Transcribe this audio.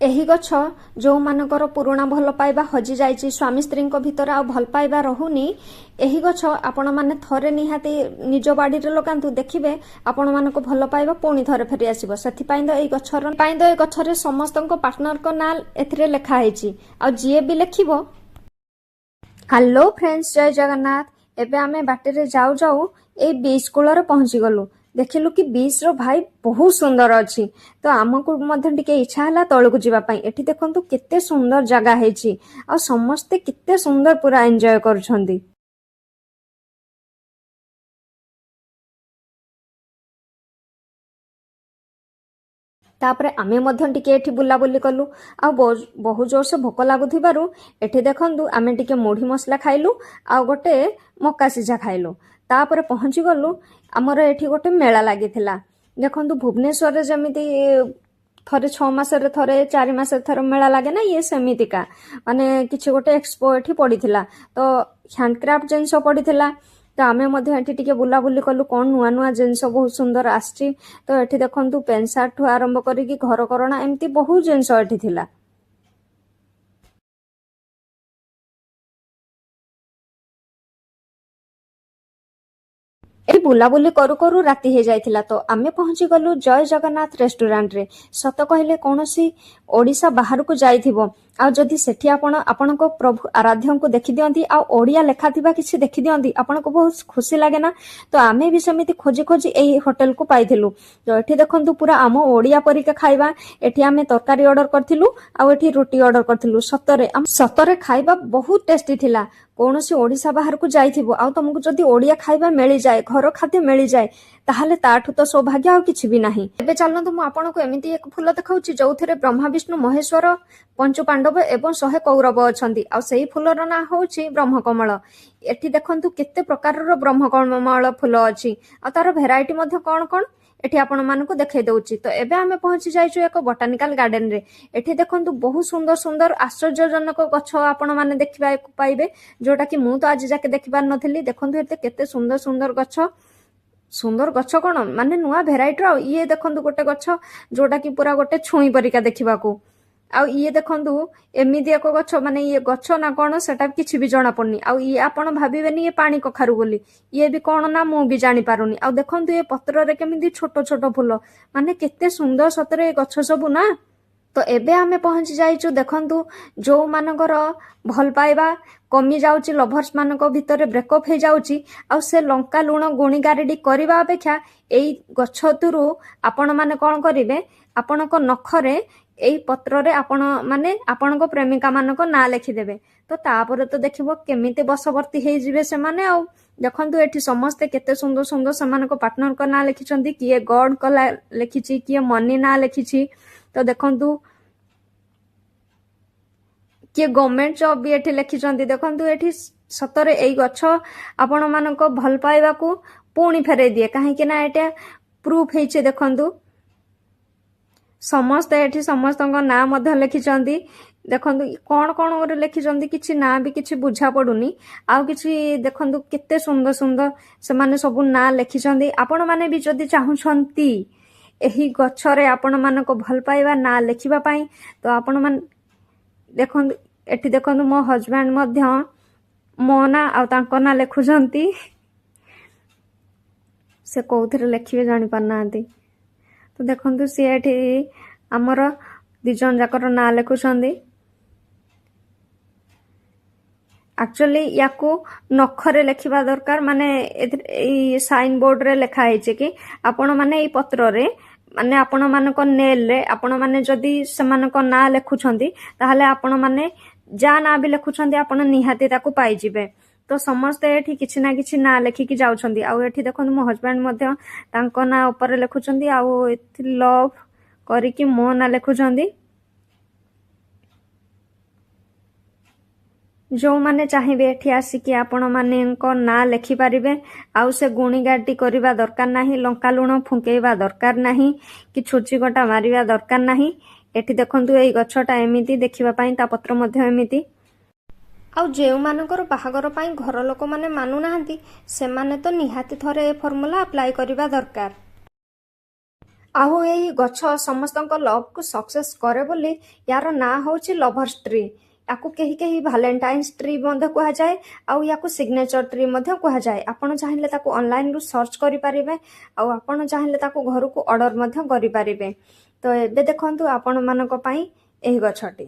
ଏହି ଗଛ ଯେଉଁମାନଙ୍କର ପୁରୁଣା ଭଲ ପାଇବା ହଜି ଯାଇଛି, ସ୍ୱାମୀ ସ୍ତ୍ରୀଙ୍କ ଭିତରେ ଆଉ ଭଲ ପାଇବା ରହୁନି, ଏହି ଗଛ ଆପଣମାନେ ଥରେ ନିହାତି ନିଜ ବାଡ଼ିରେ ଲଗାନ୍ତୁ, ଦେଖିବେ ଆପଣମାନଙ୍କ ଭଲ ପାଇବା ପୁଣି ଥରେ ଫେରି ଆସିବ। ସେଥିପାଇଁ ତ ଏ ଗଛରେ ସମସ୍ତଙ୍କ ପାର୍ଟନରଙ୍କ ନାଁ ଏଥିରେ ଲେଖା ହେଇଛି। ଆଉ ଯିଏ ବି ଲେଖିବ। ହ୍ୟାଲୋ ଫ୍ରେଣ୍ଡସ୍, ଜୟ ଜଗନ୍ନାଥ। ଏବେ ଆମେ ବାଟରେ ଯାଉ ଯାଉ ଏଇ ବିଚ୍ କୂଳରେ ପହଞ୍ଚିଗଲୁ। ଦେଖିଲୁ କି ବିଚ୍ ର ଭାଇ ବହୁତ ସୁନ୍ଦର ଅଛି, ତ ଆମକୁ ମଧ୍ୟ ଟିକେ ଇଚ୍ଛା ହେଲା ତଳକୁ ଯିବା ପାଇଁ। ଏଠି ଦେଖନ୍ତୁ କେତେ ସୁନ୍ଦର ଜାଗା ହେଇଛି, ଆଉ ସମସ୍ତେ କେତେ ସୁନ୍ଦର ପୁରା ଏନ୍ଜୟ କରୁଛନ୍ତି। ତାପରେ ଆମେ ମଧ୍ୟ ଟିକେ ଏଠି ବୁଲାବୁଲି କଲୁ, ଆଉ ବହୁ ଜୋରସେ ଭୋକ ଲାଗୁଥିବାରୁ ଏଠି ଦେଖନ୍ତୁ ଆମେ ଟିକେ ମୁଢ଼ି ମସଲା ଖାଇଲୁ, ଆଉ ଗୋଟେ ମକା ସିଝା ଖାଇଲୁ। ତାପରେ ପହଞ୍ଚି ଗଲୁ, ଆମର ଏଠି ଗୋଟେ ମେଳା ଲାଗିଥିଲା। ଦେଖନ୍ତୁ ଭୁବନେଶ୍ୱରରେ ଯେମିତି ଥରେ 6 ମାସରେ ଥରେ 4 ମାସରେ ଥରେ ମେଳା ଲାଗେ ନା, ଇଏ ସେମିତିକା ମାନେ କିଛି ଗୋଟେ ଏକ୍ସପୋ ଏଠି ପଡ଼ିଥିଲା। ତ ହ୍ୟାଣ୍ଡକ୍ରାଫ୍ଟ ଜିନିଷ ପଡ଼ିଥିଲା। ତ ଆମେ ମଧ୍ୟ ଏଠି ଟିକେ ବୁଲାବୁଲି କଲୁ, କ'ଣ ନୂଆ ନୂଆ ଜିନିଷ ବହୁତ ସୁନ୍ଦର ଆସିଛି। ତ ଏଠି ଦେଖନ୍ତୁ ପ୍ୟାଣ୍ଟ ସାର୍ଟଠୁ ଆରମ୍ଭ କରିକି ଘରକରଣା ଏମିତି ବହୁତ ଜିନିଷ ଏଠି ଥିଲା। ଏଠି ବୁଲାବୁଲି କରୁ କରୁ ରାତି ହେଇଯାଇଥିଲା। ତ ଆମେ ପହଞ୍ଚି ଗଲୁ ଜୟ ଜଗନ୍ନାଥ ରେଷ୍ଟୁରାଣ୍ଟରେ। ସତ କହିଲେ କୌଣସି ଓଡ଼ିଶା ବାହାରକୁ ଯାଇଥିବ, ଆଉ ଯଦି ସେଠି ଆପଣ ଆପଣଙ୍କ ପ୍ରଭୁ ଆରାଧ୍ୟଙ୍କୁ ଦେଖିଦିଅନ୍ତି, ଆଉ ଓଡ଼ିଆ ଲେଖା ଥିବା କିଛି ଦେଖିଦିଅନ୍ତି, ଆପଣଙ୍କୁ ବହୁତ ଖୁସି ଲାଗେ ନା। ତ ଆମେ ବି ସେମିତି ଖୋଜି ଖୋଜି ଏଇ ହୋଟେଲକୁ ପାଇଥିଲୁ। ତ ଏଠି ଦେଖନ୍ତୁ ପୁରା ଆମ ଓଡ଼ିଆ ପରିକା ଖାଇବା। ଏଠି ଆମେ ତରକାରୀ ଅର୍ଡର କରିଥିଲୁ, ଆଉ ଏଠି ରୁଟି ଅର୍ଡର କରିଥିଲୁ। ସତରେ ଖାଇବା ବହୁତ ଟେଷ୍ଟି ଥିଲା। କୌଣସି ଓଡ଼ିଶା ବାହାରକୁ ଯାଇଥିବ, ଆଉ ତମକୁ ଯଦି ଓଡ଼ିଆ ଖାଇବା ମିଳିଯାଏ, ଘର ଖାଦ୍ୟ ମିଳିଯାଏ, ତାହେଲେ ତାଠୁ ତ ସୌଭାଗ୍ୟ ଆଉ କିଛି ବି ନାହିଁ। ଏବେ ଚାଲନ୍ତୁ ମୁଁ ଆପଣଙ୍କୁ ଏମିତି ଏକ ଫୁଲ ଦେଖାଉଛି ଯୋଉଥିରେ ବ୍ରହ୍ମା ବିଷ୍ଣୁ ମହେଶ୍ୱର, ପଞ୍ଚୁ ପାଣ୍ଡବ ଏବଂ 100 କୌରବ ଅଛନ୍ତି। ଆଉ ସେଇ ଫୁଲର ନାଁ ହଉଛି ବ୍ରହ୍ମକମଳ। ଏଠି ଦେଖନ୍ତୁ କେତେ ପ୍ରକାରର ବ୍ରହ୍ମକମଳ ଫୁଲ ଅଛି, ଆଉ ତାର ଭେରାଇଟି ମଧ୍ୟ କ'ଣ କ'ଣ ଏଠି ଆପଣମାନଙ୍କୁ ଦେଖେଇ ଦଉଛି। ତ ଏବେ ଆମେ ପହଞ୍ଚି ଯାଇଛୁ ଏକ ବୋଟାନିକାଲ ଗାର୍ଡେନରେ। ଏଠି ଦେଖନ୍ତୁ ବହୁତ ସୁନ୍ଦର ସୁନ୍ଦର ଆଶ୍ଚର୍ଯ୍ୟଜନକ ଗଛ ଆପଣମାନେ ଦେଖିବାକୁ ପାଇବେ, ଯୋଉଟା କି ମୁଁ ତ ଆଜି ଯାକେ ଦେଖିପାରିନଥିଲି। ଦେଖନ୍ତୁ ଏତେ କେତେ ସୁନ୍ଦର ସୁନ୍ଦର ଗଛ। ସୁନ୍ଦର ଗଛ କ'ଣ ମାନେ ନୂଆ ଭେରାଇଟିର। ଆଉ ଇଏ ଦେଖନ୍ତୁ ଗୋଟେ ଗଛ ଯୋଉଟା କି ପୁରା ଗୋଟେ ଛୁଇଁ ପରିକା ଦେଖିବାକୁ। ଆଉ ଇଏ ଦେଖନ୍ତୁ ଏମିତି ଏକ ଗଛ, ମାନେ ଇଏ ଗଛ ନା କ'ଣ ସେଟା କିଛି ବି ଜଣା ପଡୁନି। ଆଉ ଇଏ ଆପଣ ଭାବିବେନି ଇଏ ପାଣି କଖାରୁ ବୋଲି, ଇଏ ବି କ'ଣ ନା ମୁଁ ବି ଜାଣିପାରୁନି। ଆଉ ଦେଖନ୍ତୁ ଏ ପତ୍ରରେ କେମିତି ଛୋଟ ଛୋଟ ଫୁଲ, ମାନେ କେତେ ସୁନ୍ଦର ସତରେ ଏ ଗଛ ସବୁ ନା। ତ ଏବେ ଆମେ ପହଞ୍ଚି ଯାଇଛୁ। ଦେଖନ୍ତୁ ଯୋଉମାନଙ୍କର ଭଲ ପାଇବା କମି ଯାଉଛି, ଲଭର୍ସ ମାନଙ୍କ ଭିତରେ ବ୍ରେକଅପ୍ ହେଇଯାଉଛି, ଆଉ ସେ ଲଙ୍କା ଲୁଣ ଗୁଣି ଗାରେଡି କରିବା ଅପେକ୍ଷା ଏଇ ଗଛରୁ ଆପଣ ମାନେ କ'ଣ କରିବେ, ଆପଣଙ୍କ ନଖରେ ଏଇ ପତ୍ରରେ ଆପଣ ମାନେ ଆପଣଙ୍କ ପ୍ରେମିକା ମାନଙ୍କ ନାଁ ଲେଖିଦେବେ। ତ ତାପରେ ତ ଦେଖିବ କେମିତି ବଶବର୍ତ୍ତୀ ହେଇଯିବେ ସେମାନେ। ଆଉ ଦେଖନ୍ତୁ ଏଠି ସମସ୍ତେ କେତେ ସୁନ୍ଦର ସୁନ୍ଦର ସେମାନଙ୍କ ପାର୍ଟନରଙ୍କ ନାଁ ଲେଖିଛନ୍ତି। କିଏ ଗଡଙ୍କ ଲେଖିଛି, କିଏ ମନି ନାଁ ଲେଖିଛି। ତ ଦେଖନ୍ତୁ କିଏ ଗଭର୍ଣ୍ଣମେଣ୍ଟ ଜବ୍ ବି ଏଠି ଲେଖିଛନ୍ତି। ଦେଖନ୍ତୁ ଏଠି ସତରେ ଏଇ ଗଛ ଆପଣ ମାନଙ୍କ ଭଲ ପାଇବାକୁ ପୁଣି ଫେରେଇ ଦିଏ, କାହିଁକି ନା ଏଟା ପ୍ରୁଫ୍ ହେଇଛି। ଦେଖନ୍ତୁ ସମସ୍ତେ ଏଠି ସମସ୍ତଙ୍କ ନାଁ ମଧ୍ୟ ଲେଖିଛନ୍ତି। ଦେଖନ୍ତୁ କ'ଣ କ'ଣ ଗୋଟେ ଲେଖିଛନ୍ତି, କିଛି ନାଁ ବି କିଛି ବୁଝା ପଡୁନି। ଆଉ କିଛି ଦେଖନ୍ତୁ କେତେ ସୁନ୍ଦର ସୁନ୍ଦର ସେମାନେ ସବୁ ନାଁ ଲେଖିଛନ୍ତି। ଆପଣ ମାନେ ବି ଯଦି ଚାହୁଁଛନ୍ତି ଏହି ଗଛରେ ଆପଣ ମାନଙ୍କ ଭଲ ପାଇବା ନାଁ ଲେଖିବା ପାଇଁ, ତ ଆପଣ ମାନେ ଦେଖନ୍ତୁ ଏଠି ଦେଖନ୍ତୁ ମୋ ହଜବେଣ୍ଡ ମଧ୍ୟ ମୋ ନାଁ ଆଉ ତାଙ୍କ ନାଁ ଲେଖୁଛନ୍ତି। ସେ କୋଉଥିରେ ଲେଖିବେ ଜାଣିପାରୁନାହାନ୍ତି। ତ ଦେଖନ୍ତୁ ସିଏ ଏଠି ଆମର 2 ଜଣ ଯାକର ନାଁ ଲେଖୁଛନ୍ତି। ଆକ୍ଚୁଆଲି ୟାକୁ ନଖରେ ଲେଖିବା ଦରକାର, ମାନେ ଏଇ ସାଇନ ବୋର୍ଡରେ ଲେଖା ହେଇଛି କି ଆପଣ ମାନେ ଏଇ ପତ୍ରରେ ମାନେ ଆପଣ ମାନଙ୍କ ନେଲରେ ଆପଣ ମାନେ ଯଦି ସେମାନଙ୍କ ନାଁ ଲେଖୁଛନ୍ତି, ତାହେଲେ ଆପଣ ମାନେ ଯାହା ନାଁ ବି ଲେଖୁଛନ୍ତି ଆପଣ ନିହାତି ତାକୁ ପାଇଯିବେ। ତ ସମସ୍ତେ ଏଠି କିଛି ନା କିଛି ନାଁ ଲେଖିକି ଯାଉଛନ୍ତି। ଆଉ ଏଠି ଦେଖନ୍ତୁ ମୋ ହଜବେଣ୍ଡ ମଧ୍ୟ ତାଙ୍କ ନାଁ ଉପରେ ଲେଖୁଛନ୍ତି, ଆଉ ଏଠି ଲଭ୍ କରିକି ମୋ ନାଁ ଲେଖୁଛନ୍ତି। ଯୋଉମାନେ ଚାହିଁବେ ଏଠି ଆସିକି ଆପଣ ମାନଙ୍କ ନାଁ ଲେଖିପାରିବେ। ଆଉ ସେ ଗୁଣିଗାଟି କରିବା ଦରକାର ନାହିଁ, ଲଙ୍କା ଲୁଣ ଫୁଙ୍କେଇବା ଦରକାର ନାହିଁ, କି ଛୁଞ୍ଚି କଟା ମାରିବା ଦରକାର ନାହିଁ। ଏଠି ଦେଖନ୍ତୁ ଏଇ ଗଛଟା ଏମିତି ଦେଖିବା ପାଇଁ, ତା ପତ୍ର ମଧ୍ୟ ଏମିତି। ଆଉ ଯେଉଁମାନଙ୍କର ବାହାଘର ପାଇଁ ଘର ଲୋକମାନେ ମାନୁନାହାନ୍ତି, ସେମାନେ ତ ନିହାତି ଥରେ ଏ ଫର୍ମୁଲା ଆପ୍ଲାଏ କରିବା ଦରକାର। ଆଉ ଏଇ ଗଛ ସମସ୍ତଙ୍କ ଲଭ୍କୁ ସକ୍ସେସ୍ କରେ ବୋଲି ୟାର ନାଁ ହେଉଛି ଲଭର୍ସ ଟ୍ରି। ୟାକୁ କେହି କେହି ଭାଲେଣ୍ଟାଇନ୍ସ ଟ୍ରି ମଧ୍ୟ କୁହାଯାଏ, ଆଉ ୟାକୁ ସିଗ୍ନେଚର ଟ୍ରି ମଧ୍ୟ କୁହାଯାଏ। ଆପଣ ଚାହିଁଲେ ତାକୁ ଅନଲାଇନରୁ ସର୍ଚ୍ଚ କରିପାରିବେ, ଆଉ ଆପଣ ଚାହିଁଲେ ତାକୁ ଘରକୁ ଅର୍ଡର ମଧ୍ୟ କରିପାରିବେ। ତ ଏବେ ଦେଖନ୍ତୁ ଆପଣମାନଙ୍କ ପାଇଁ ଏହି ଗଛଟି।